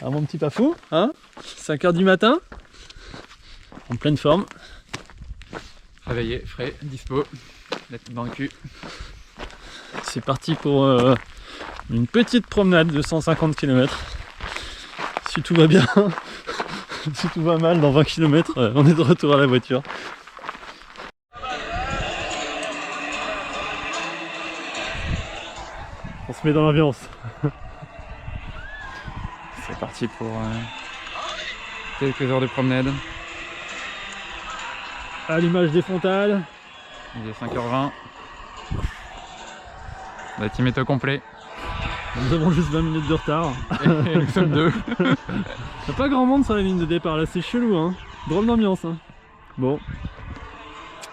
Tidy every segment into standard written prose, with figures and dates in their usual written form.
Alors mon petit Pafou, hein, 5 h du matin, en pleine forme. Réveillé, frais, dispo, la petite dans le cul. C'est parti pour une petite promenade de 150 km. Si tout va bien, si tout va mal, dans 20 km, on est de retour à la voiture. On se met dans l'ambiance. C'est parti pour quelques heures de promenade. À l'image des Fontales. Il est 5h20. La team est au complet. Nous avons juste 20 minutes de retard. Et nous sommes deux. Il n'y a pas grand monde sur la ligne de départ là, c'est chelou hein. Drôle d'ambiance hein. Bon.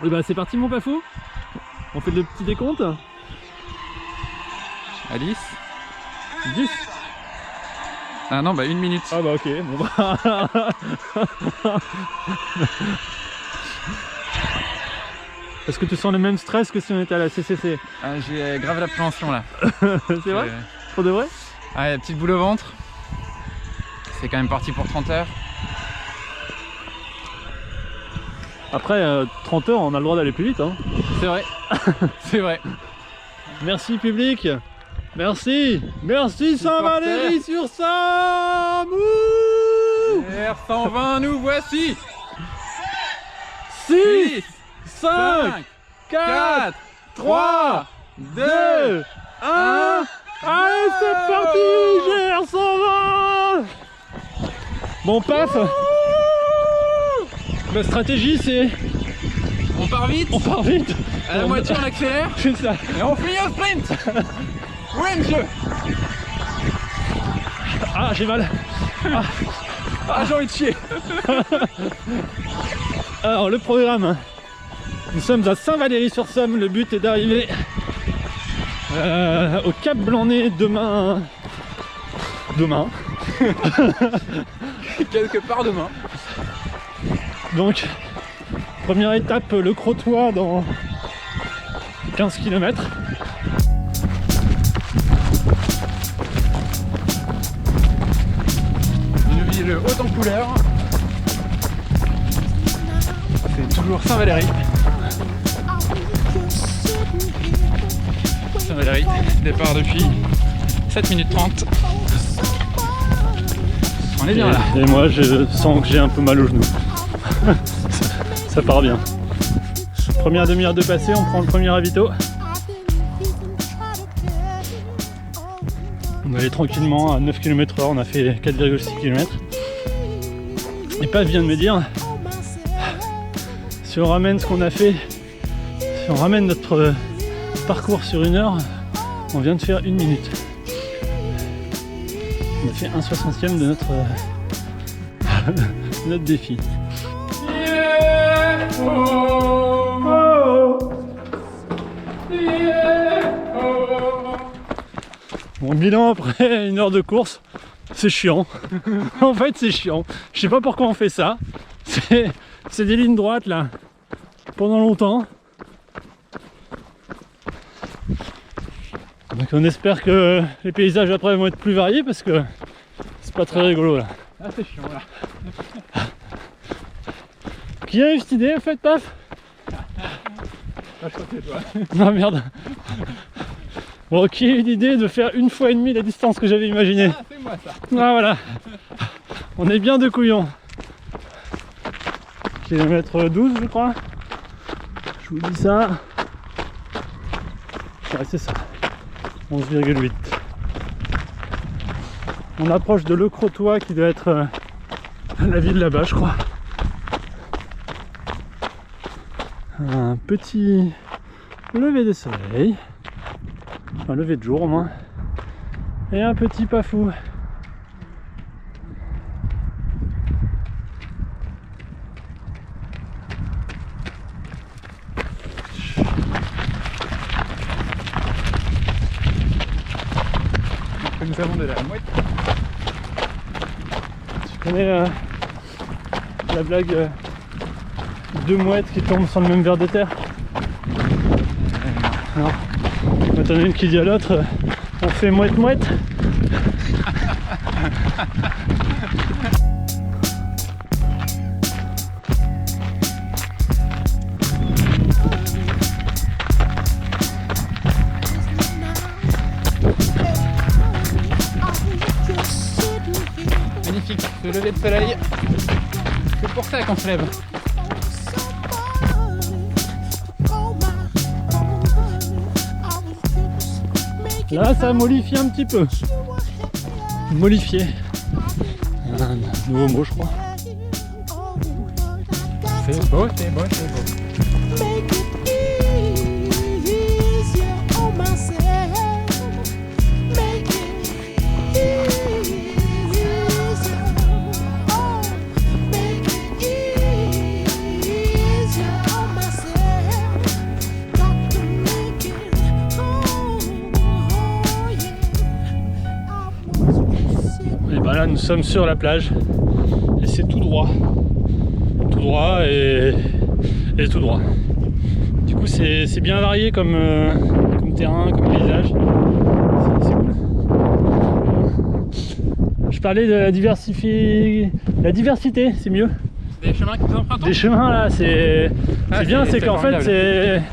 Et bah c'est parti mon Pafou. On fait le petit décompte. Alice 10. Ah non, bah 1 minute. Ah bah ok, bon bah... Est-ce que tu sens le même stress que si on était à la CCC? Ah, j'ai grave l'appréhension là. C'est vrai? Pour de vrai? Ah, la petite boule au ventre. C'est quand même parti pour 30 heures. Après 30 heures on a le droit d'aller plus vite hein. C'est vrai. C'est vrai. Merci public. Merci. Merci Saint-Valery-sur-Somme. R120 nous voici. 6 5 4 3 2 1. Allez c'est parti GR120. Bon paf. La stratégie c'est... On part vite. On part vite. À la moitié on accélère. C'est ça. Et on finit au sprint. Oui monsieur. Ah j'ai mal. Ah j'ai envie de chier. Alors le programme. Nous sommes à Saint-Valery-sur-Somme. Le but est d'arriver au Cap Blanc-Nez demain. Quelque part demain. Donc première étape le Crotoy dans 15 km. Une ville haute en couleurs. C'est toujours Saint-Valery. Saint-Valery, départ depuis 7 minutes 30. On est bien là. Et moi je sens que j'ai un peu mal au genou. Ça part bien. Première demi-heure de passé, on prend le premier ravito. On allait tranquillement à 9 km/h, on a fait 4,6 km. Et Paf vient de me dire, si on ramène ce qu'on a fait, si on ramène notre parcours sur 1 heure, on vient de faire 1 minute. On a fait 1/60e de notre défi. Yeah, oh, oh, yeah, oh. Mon bilan après 1 heure de course, c'est chiant. En fait c'est chiant. Je sais pas pourquoi on fait ça. C'est des lignes droites là. Pendant longtemps. Donc on espère que les paysages après vont être plus variés parce que c'est pas très rigolo là. Ah c'est chiant là. Qui a eu cette idée en fait, Paf? Ah, je crois que c'est toi. Non merde. Bon, qui a eu l'idée de faire 1 fois et demie la distance que j'avais imaginée? Ah c'est moi ça. Ah voilà. On est bien deux couillons. Kilomètre 12 je crois. Je vous dis ça. Ouais c'est ça. 11,8. On approche de Le Crotoy qui doit être la ville là-bas je crois. Un petit lever de soleil. Enfin lever de jour au moins. Et un petit Pafou. Nous avons de la mouette. Tu connais la blague 2 mouettes qui tombent sur le même ver de terre? Non. Quand t'en as une qui dit à l'autre on fait mouette-mouette. Magnifique, ce lever de soleil. C'est pour ça qu'on se lève. Là, ça mollifie un petit peu. Mollifié. Un nouveau mot, je crois. C'est beau, c'est beau, c'est beau. Et ben là, nous sommes sur la plage. Et c'est tout droit. Tout droit et tout droit. Du coup, c'est bien varié comme terrain, comme paysage. C'est cool. Je parlais de la diversité, c'est mieux. Des chemins qui nous empruntent. Des chemins là, c'est bien, c'est qu'en fait, formidable.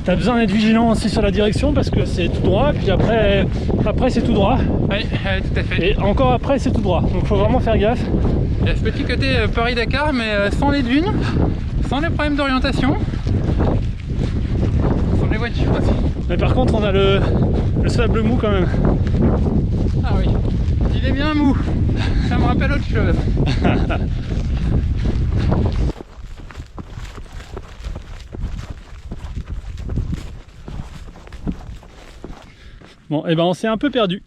t'as besoin d'être vigilant aussi sur la direction parce que c'est tout droit, puis après c'est tout droit. Oui, tout à fait. Et encore après c'est tout droit, donc faut vraiment faire gaffe. Il y a ce petit côté Paris-Dakar, mais sans les dunes, sans les problèmes d'orientation, sans les voitures aussi. Mais par contre on a le sable mou quand même. Ah oui, il est bien mou, ça me rappelle autre chose. Bon, et ben on s'est un peu perdu.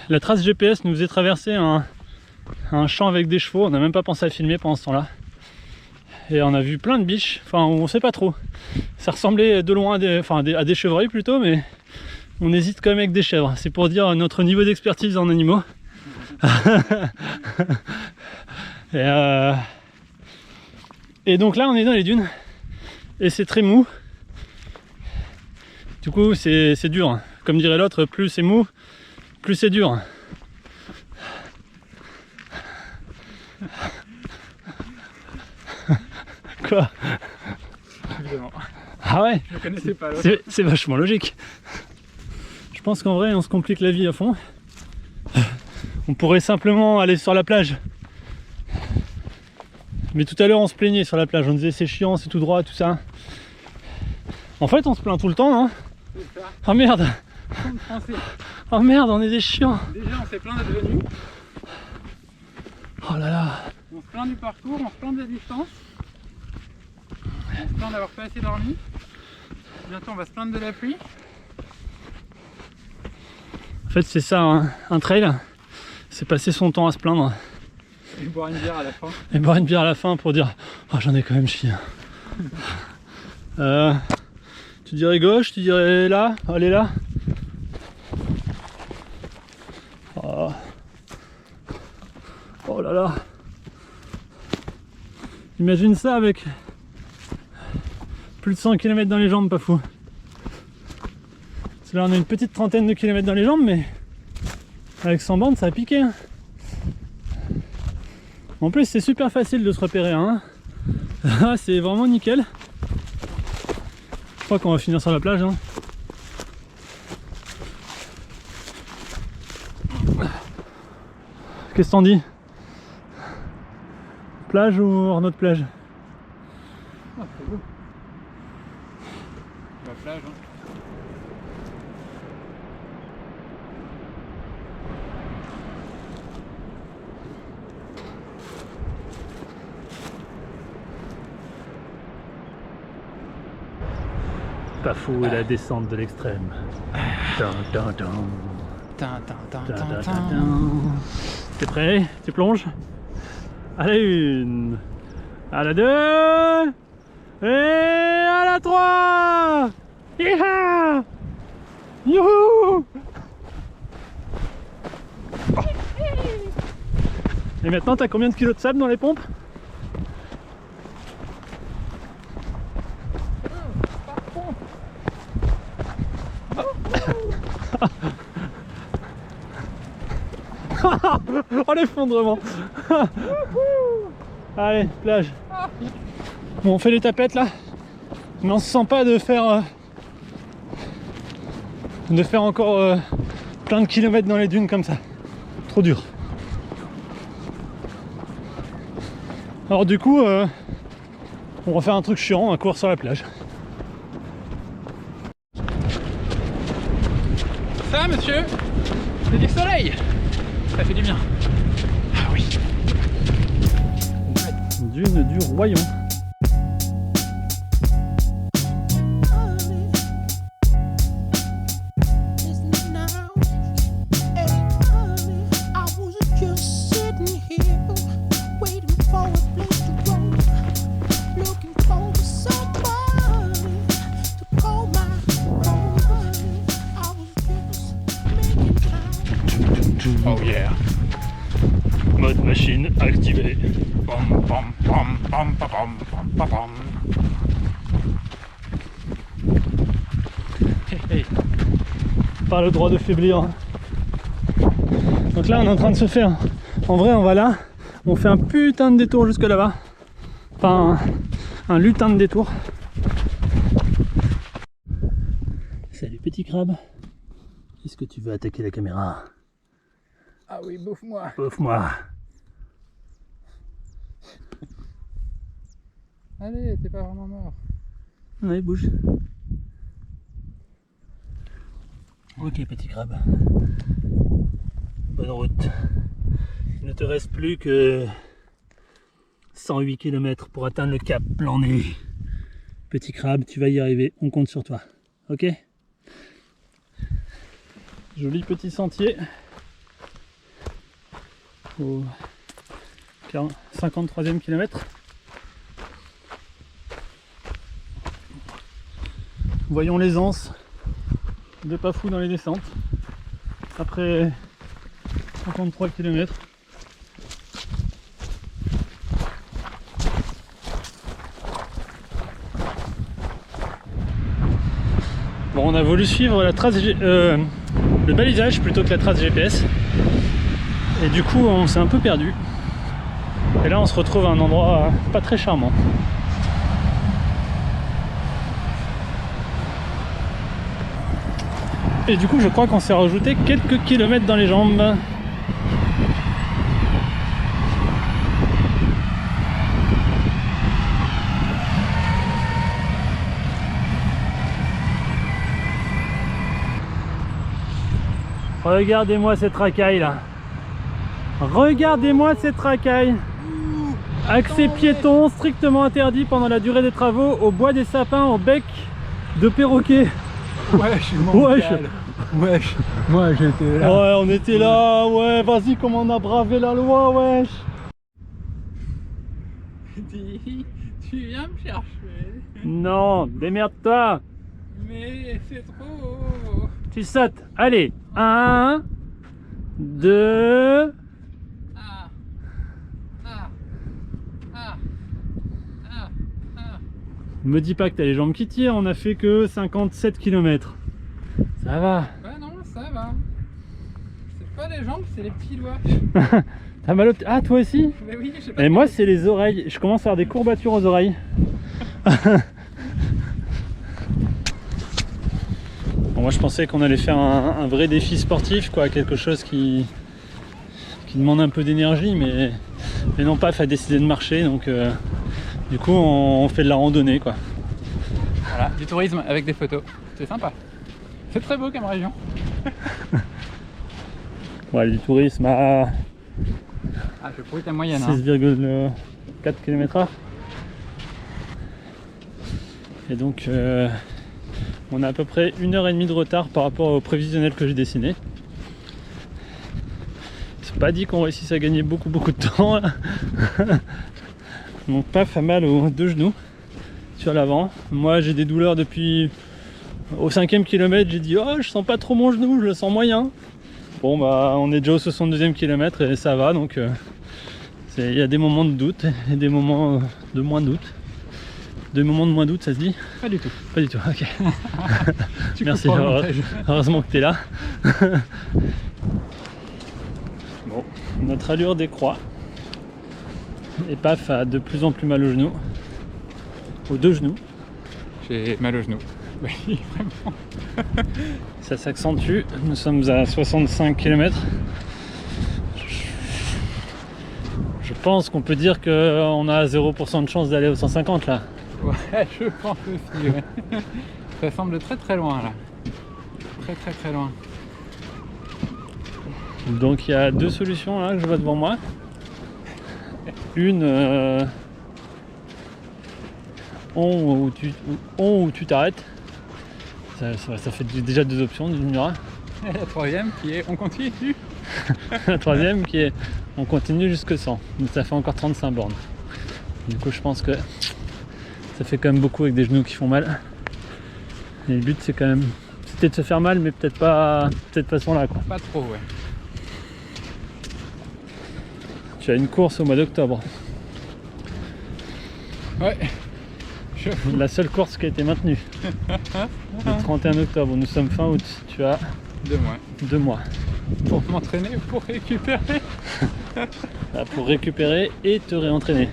La trace GPS nous faisait traverser un champ avec des chevaux, on n'a même pas pensé à filmer pendant ce temps-là. Et on a vu plein de biches, enfin on sait pas trop. Ça ressemblait de loin à des chevreuils plutôt, mais on hésite quand même avec des chèvres. C'est pour dire notre niveau d'expertise en animaux. Et donc là on est dans les dunes, et c'est très mou. Du coup c'est dur. Comme dirait l'autre, plus c'est mou, plus c'est dur. Quoi? Évidemment. Ah ouais? Je ne connaissais pas l'autre. C'est vachement logique. Je pense qu'en vrai on se complique la vie à fond. On pourrait simplement aller sur la plage. Mais tout à l'heure on se plaignait sur la plage, on disait c'est chiant, c'est tout droit, tout ça. En fait on se plaint tout le temps, non? C'est ça. Oh merde! Comme français. Oh merde, on est des chiants! Déjà on s'est plaint d'être venu, Oh là là! on se plaint du parcours, on se plaint de la distance, on se plaint d'avoir pas assez dormi, bientôt on va se plaindre de la pluie. En fait c'est ça, hein. Un trail, c'est passer son temps à se plaindre. Et boire une bière à la fin. Et boire une bière à la fin pour dire oh j'en ai quand même chié. Tu dirais gauche, tu dirais là, allez là. Oh. Oh là là. Imagine ça avec plus de 100 km dans les jambes, pas fou. Parce que là on a une petite trentaine de kilomètres dans les jambes, mais avec 100 bandes ça a piqué. Hein. En plus c'est super facile de se repérer, hein. C'est vraiment nickel. Je crois qu'on va finir sur la plage, hein. Qu'est-ce que t'en dis? Plage ou hors notre plage? Ah, c'est beau. La plage, hein. Pas fou et la descente de l'extrême. T'es prêt? Tu plonges? À la 1, à la 2 et à la 3. Yeeha! Youhou! Et maintenant t'as combien de kilos de sable dans les pompes? Oh l'effondrement. Allez, plage. Bon, on fait les tapettes là. Mais on se sent pas de faire encore plein de kilomètres dans les dunes comme ça. Trop dur. Alors du coup, on va faire un truc chiant, on va courir sur la plage. Ça, monsieur, c'est du soleil. Ça fait du bien. Ah oui. Dune du Royaume. Oh yeah. Mode machine activé. Bom, bom, bom, bom, bom, bom, bom, bom. Hey. Pas le droit de faiblir. Donc là on est en train de se faire. En vrai on va là. On fait un putain de détour jusque là-bas. Enfin un lutin de détour. Salut petit crabe. Est-ce que tu veux attaquer la caméra? Ah oui, bouffe-moi. Bouffe-moi. Allez, t'es pas vraiment mort. Allez, bouge. Ok, petit crabe. Bonne route. Il ne te reste plus que 108 km pour atteindre le cap Plan-Nez. Petit crabe, tu vas y arriver. On compte sur toi. Ok? Joli petit sentier. Au 53e kilomètre. Voyons l'aisance de pas fou dans les descentes après 53 km. Bon, on a voulu suivre la trace le balisage plutôt que la trace GPS et du coup on s'est un peu perdu et là on se retrouve à un endroit pas très charmant. Et du coup je crois qu'on s'est rajouté quelques kilomètres dans les jambes. Regardez-moi cette racaille là. Regardez-moi cette racaille. Accès piéton strictement interdit pendant la durée des travaux au bois des sapins au bec de perroquet. Wesh, mon Wesh. cal. Wesh, moi j'étais là. Ouais, on était là, ouais, vas-y, comment on a bravé la loi, wesh. Tu viens me chercher. Non, démerde-toi. Mais c'est trop. Tu sautes, allez, 1, 2... Ah. Ah. Ah. Ah. Ah. Me dis pas que t'as les jambes qui tirent, on a fait que 57 km. Ça va. Ouais, non, ça va. C'est pas les jambes, c'est les petits doigts. T'as mal au... Ah, toi aussi? Mais oui, je sais pas. Et moi, c'est les oreilles. Je commence à avoir des courbatures aux oreilles. Bon, moi, je pensais qu'on allait faire un vrai défi sportif, quoi, quelque chose qui demande un peu d'énergie, mais non, PAF a décidé de marcher, donc du coup, on fait de la randonnée, quoi. Voilà, du tourisme avec des photos. C'est sympa. C'est très beau comme région. Ouais, du tourisme à Ah, je pourrais ta moyenne. Hein. 6,4 km/h. Et donc, on a à peu près 1h30 de retard par rapport au prévisionnel que j'ai dessiné. C'est pas dit qu'on réussisse à gagner beaucoup de temps là. Mon paf a mal aux deux genoux sur l'avant. Moi j'ai des douleurs depuis au 5e kilomètre. J'ai dit oh je sens pas trop mon genou, je le sens moyen. Bon bah on est déjà au 62e kilomètre et ça va, donc il y a des moments de doute et des moments de moins de doute. Des moments de moins doute, ça se dit? Pas du tout. Pas du tout, ok. Merci, comprends, heureusement que tu es là. Bon. Notre allure décroît. Et paf a de plus en plus mal aux genoux. Aux deux genoux. J'ai mal aux genoux. Oui, vraiment. Ça s'accentue. Nous sommes à 65 km. Je pense qu'on peut dire qu'on a 0% de chance d'aller aux 150 là. Ouais, je pense aussi. Ouais. Ça semble très très loin là. Très loin. Donc il y a deux solutions là que je vois devant moi. Une, où tu t'arrêtes. Ça fait déjà deux options, tu me diras. Et la troisième qui est on continue. La troisième qui est on continue jusque 100. Donc ça fait encore 35 bornes. Du coup je pense que ça fait quand même beaucoup avec des genoux qui font mal. Et le but c'est quand même c'était de se faire mal mais peut-être pas de cette façon là quoi. Pas trop ouais. Tu as une course au mois d'octobre. Ouais. La seule course qui a été maintenue. Le 31 octobre, nous sommes fin août. Tu as 2 mois. 2 mois. Pour m'entraîner ou pour récupérer. Là, pour récupérer et te réentraîner.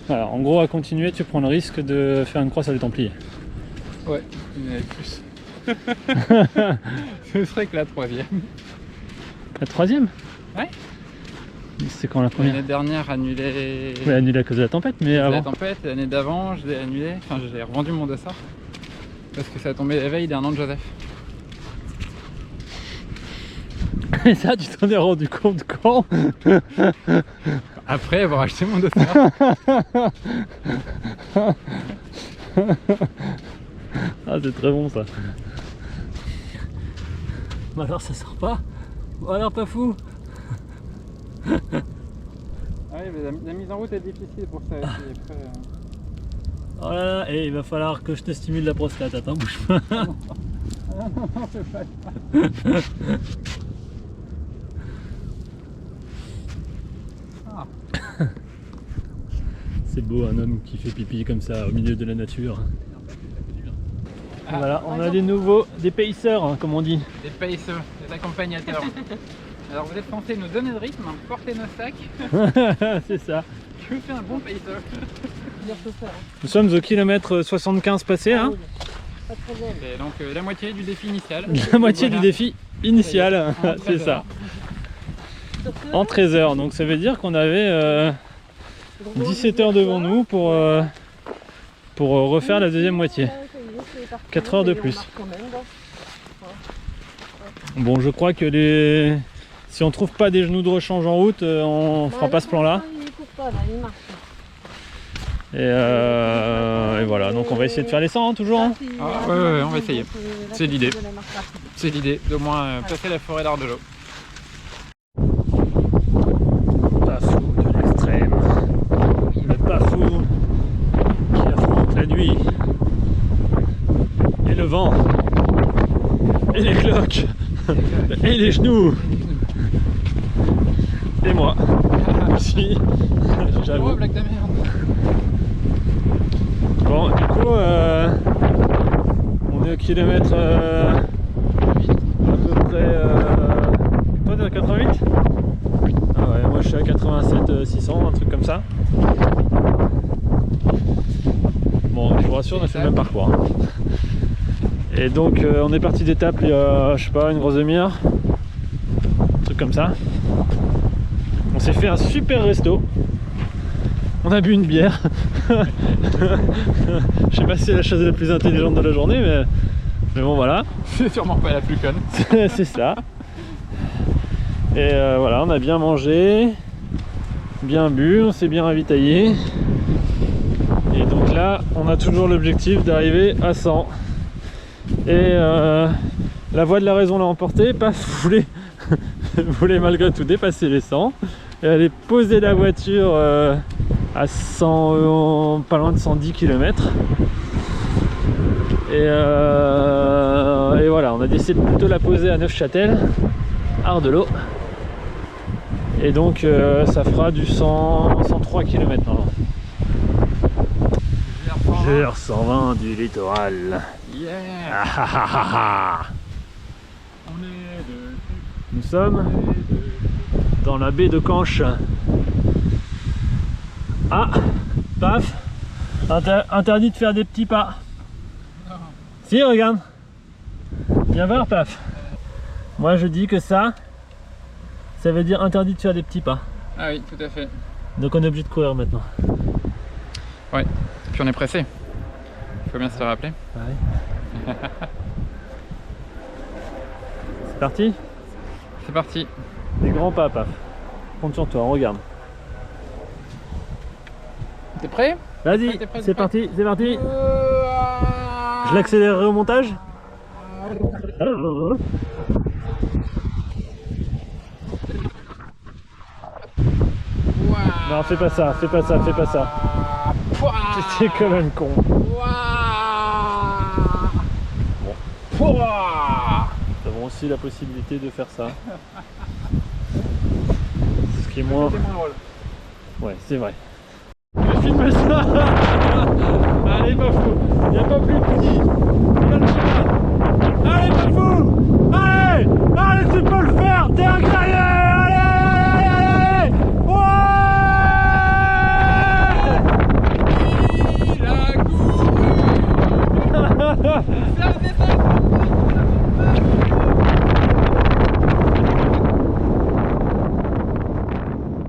Voilà, en gros à continuer tu prends le risque de faire une croix sur les Templiers. Ouais, il y en avait plus. Ce serait que la troisième. La troisième? Ouais. C'est quand la première? L'année dernière annulée. Oui, annulée à cause de la tempête, mais avant. La tempête, l'année d'avant, je l'ai annulé. Enfin, je l'ai revendu mon dossard. Parce que ça a tombé la veille d'un an de Joseph. Et ça, tu t'en es rendu compte quand? Après avoir acheté mon dossard. Ah, c'est très bon ça. Bah alors ça sort pas? Bah alors pas fou. Ah oui, mais la mise en route est difficile pour ça aussi. Après, Oh là là, et il va falloir que je te stimule la prostate, attends, bouge pas. non, c'est pas ça. Ah. C'est beau un homme qui fait pipi comme ça au milieu de la nature. Ah. Voilà, on a des pacers, hein, comme on dit. Des pacers, des accompagnateurs. Alors vous êtes censés nous donner le rythme, porter nos sacs. C'est ça. Je fais un bon pacer. Nous sommes au kilomètre 75 passé, hein. Et donc la moitié du défi initial. La moitié Voilà. du défi initial, En c'est 13 ça. heures. En 13 heures, donc ça veut dire qu'on avait 17 heures devant nous pour refaire la deuxième moitié. 4 heures de plus. Bon, je crois que si on trouve pas des genoux de rechange en route, on fera pas ce plan là. Et voilà, donc on va essayer de faire les 100 hein, toujours. Hein. Ah, ouais, on va essayer. C'est l'idée. C'est l'idée d'au moins passer la forêt d'Ardelot. Pas fou de l'extrême. Le pas fou qui affronte la nuit. Et le vent. Et les cloques. Et les genoux. Et moi. Aussi. Oh, J'avoue. blague de merde. Bon, du coup, on est au kilomètre à peu près. Toi, t'es à 88? Ah ouais, moi je suis à 87 600, un truc comme ça. Bon, je vous rassure, on a fait le même parcours. Hein. Et donc, on est parti d'étape il y a, je sais pas, une grosse demi-heure. Un truc comme ça. On s'est fait un super resto. On a bu une bière. Je sais pas si c'est la chose la plus intelligente de la journée, mais bon voilà. C'est sûrement pas la plus conne. C'est ça. Et voilà, on a bien mangé, bien bu, on s'est bien ravitaillé. Et donc là, on a toujours l'objectif d'arriver à 100. Et la voix de la raison l'a emporté, paf, voulait malgré tout dépasser les 100 et aller poser la voiture à 100, pas loin de 110 km. Et voilà, on a décidé de plutôt la poser à Neufchâtel, Ardelot. Et donc ça fera du 103 km normalement. GR120 du littoral. Yeah. Ah, ah, ah, ah, ah. On est dessus. Nous sommes dans la baie de Canche. Ah, paf, interdit de faire des petits pas. Non. Si, regarde. Viens voir, paf. Moi je dis que ça veut dire interdit de faire des petits pas. Ah oui, tout à fait. Donc on est obligé de courir maintenant. Ouais, puis on est pressé. Il faut bien se le rappeler. Ouais. C'est parti? C'est parti. Des grands pas, paf. Compte sur toi, regarde. T'es prêt? Vas-y, T'es prêt, c'est parti, c'est parti. Ah. Je l'accélérerai au montage. Non, fais pas ça, fais pas ça, fais pas ça. C'est comme un con. Nous avons aussi la possibilité de faire ça. Ce qui est moins... Ouais, c'est vrai. Je filme ça. Allez, pas fou. Y'a pas plus petit. Allez, pas fou.